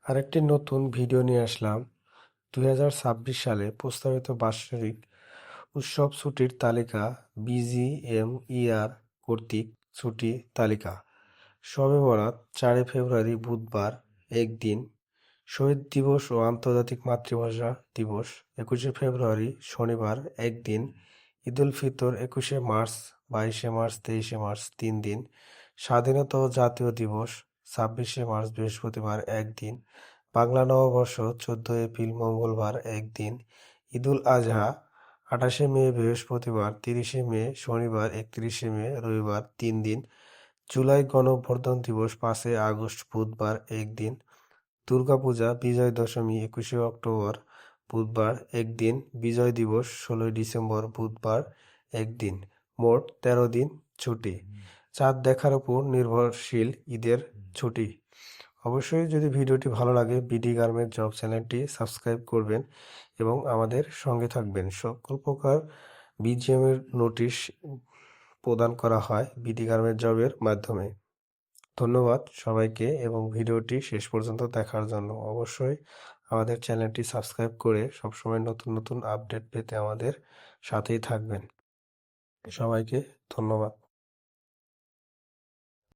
আরেকটি নতুন ভিডিও নিয়ে আসলাম। 2026 সালে প্রস্তাবিত বাৎসরিক উৎসব ছুটির তালিকা বিজিএমইআর কর্তৃক ছুটি তালিকা। শবে বরাত 4 ফেব্রুয়ারি বুধবার একদিন, শহীদ দিবস ও আন্তর্জাতিক মাতৃভাষা দিবস 21শে ফেব্রুয়ারি শনিবার একদিন, ঈদুল ফিতর 21শে মার্চ, 22শে মার্চ, 23শে মার্চ 3 দিন, স্বাধীনতা ও জাতীয় দিবস 26শে মার্চ বৃহস্পতিবার একদিন, বাংলা নববর্ষ 14 এপ্রিল মঙ্গলবার একদিন, ঈদুল আজহা 28শে মে বৃহস্পতিবার, 30শে মে শনিবার, 31শে মে রবিবার 3 দিন, জুলাই গণঅভ্যুত্থান দিবস 5 আগস্ট বুধবার একদিন, দুর্গাপূজা বিজয় দশমী 21শে অক্টোবর বুধবার একদিন, বিজয় দিবস 16ই ডিসেম্বর বুধবার একদিন। মোট 13 দিন ছুটি। চাঁদ দেখার উপর নির্ভরশীল ঈদের ছুটি। অবশ্যই যদি ভিডিওটি ভালো লাগে বিডি গার্মেন্ট জব চ্যানেলটি সাবস্ক্রাইব করবেন এবং আমাদের সঙ্গে থাকবেন। সকল প্রকার বিজিএম এর নোটিশ প্রদান করা হয় বিডি গার্মেন্ট জবের মাধ্যমে। ধন্যবাদ সবাইকে এবং ভিডিওটি শেষ পর্যন্ত দেখার জন্য। অবশ্যই আমাদের চ্যানেলটি সাবস্ক্রাইব করে সবসময় নতুন নতুন আপডেট পেতে আমাদের সাথেই থাকবেন। সবাইকে ধন্যবাদ।